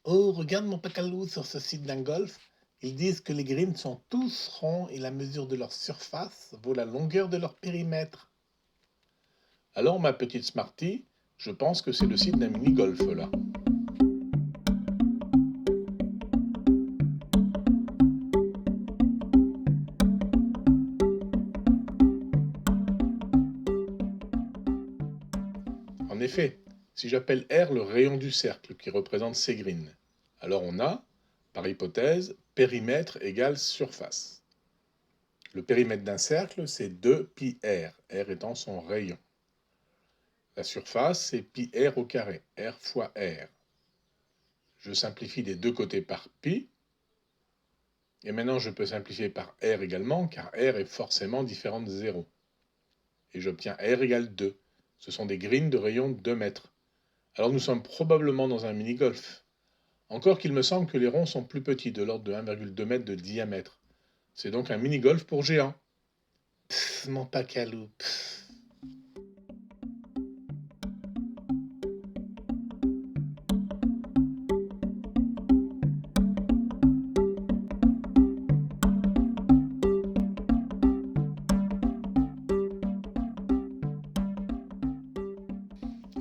Oh, regarde mon pacalou sur ce site d'un golf. Ils disent que les greens sont tous ronds et la mesure de leur surface vaut la longueur de leur périmètre. Alors, ma petite Smarty, je pense que c'est le site d'un mini-golf là. En effet, si j'appelle R le rayon du cercle qui représente ces greens, alors on a, par hypothèse, périmètre égale surface. Le périmètre d'un cercle, c'est 2πr, r étant son rayon. La surface, c'est pi r au carré, r fois r. Je simplifie des deux côtés par pi, et maintenant je peux simplifier par r également, car r est forcément différent de 0. Et j'obtiens r égale 2. Ce sont des greens de rayon 2 mètres. Alors nous sommes probablement dans un mini-golf. Encore qu'il me semble que les ronds sont plus petits, de l'ordre de 1,2 m de diamètre. C'est donc un mini-golf pour géants. Pfff, mon pacalou, pfff.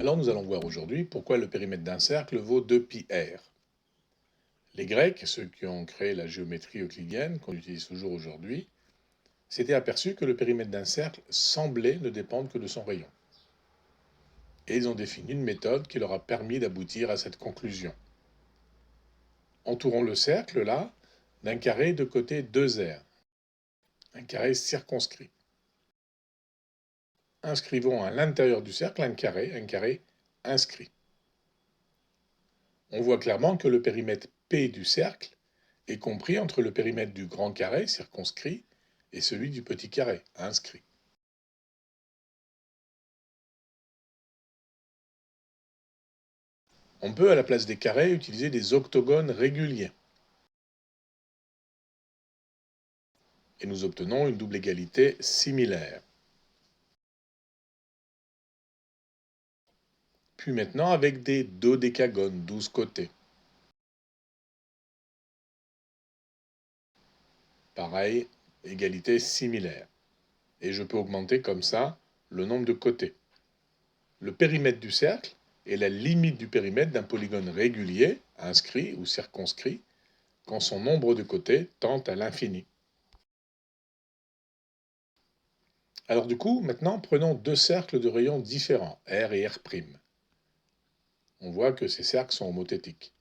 Alors nous allons voir aujourd'hui pourquoi le périmètre d'un cercle vaut 2πr. Les Grecs, ceux qui ont créé la géométrie euclidienne qu'on utilise toujours aujourd'hui, s'étaient aperçus que le périmètre d'un cercle semblait ne dépendre que de son rayon. Et ils ont défini une méthode qui leur a permis d'aboutir à cette conclusion. Entourons le cercle, là, d'un carré de côté 2r, un carré circonscrit. Inscrivons à l'intérieur du cercle un carré inscrit. On voit clairement que le périmètre P du cercle est compris entre le périmètre du grand carré circonscrit et celui du petit carré inscrit. On peut, à la place des carrés, utiliser des octogones réguliers. Et nous obtenons une double égalité similaire. Puis maintenant avec des dodécagones, 12 côtés. Pareil, égalité similaire. Et je peux augmenter comme ça le nombre de côtés. Le périmètre du cercle est la limite du périmètre d'un polygone régulier, inscrit ou circonscrit, quand son nombre de côtés tend à l'infini. Alors du coup, maintenant, prenons deux cercles de rayons différents, R et R'. On voit que ces cercles sont homothétiques.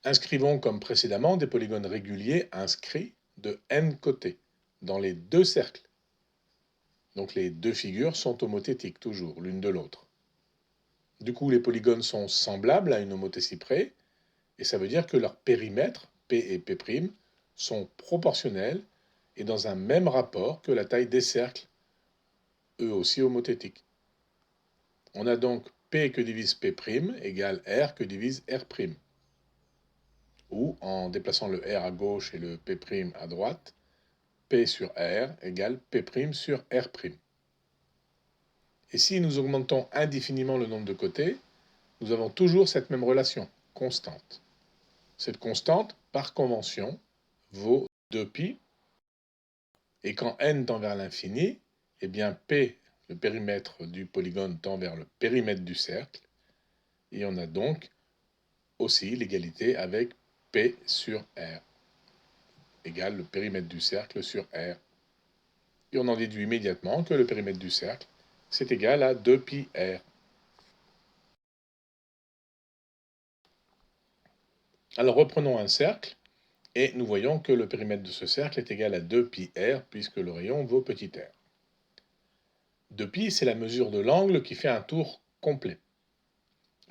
Inscrivons comme précédemment des polygones réguliers inscrits de n côtés dans les deux cercles. Donc les deux figures sont homothétiques toujours, l'une de l'autre. Du coup, les polygones sont semblables à une homothétie près, et ça veut dire que leurs périmètres, P et P', sont proportionnels et dans un même rapport que la taille des cercles, eux aussi homothétiques. On a donc P que divise P' égale R que divise R'. Ou, en déplaçant le R à gauche et le P' à droite, P sur R égale P' sur R'. Et si nous augmentons indéfiniment le nombre de côtés, nous avons toujours cette même relation, constante. Cette constante, par convention, vaut 2π, et quand n tend vers l'infini, eh bien P, le périmètre du polygone, tend vers le périmètre du cercle, et on a donc aussi l'égalité avec P sur R, égale le périmètre du cercle sur R. Et on en déduit immédiatement que le périmètre du cercle, c'est égal à 2πr. Alors reprenons un cercle, et nous voyons que le périmètre de ce cercle est égal à 2πr, puisque le rayon vaut petit r. 2π, c'est la mesure de l'angle qui fait un tour complet.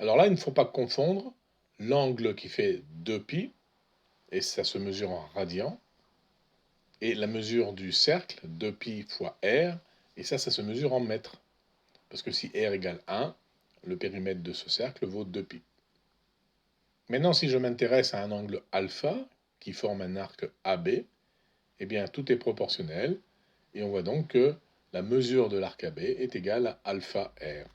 Alors là, il ne faut pas confondre l'angle qui fait 2π, et ça se mesure en radians, et la mesure du cercle, 2π fois r, et ça se mesure en mètres. Parce que si r égale 1, le périmètre de ce cercle vaut 2π. Maintenant, si je m'intéresse à un angle alpha, qui forme un arc AB, eh bien tout est proportionnel, et on voit donc que la mesure de l'arc AB est égale à alpha r.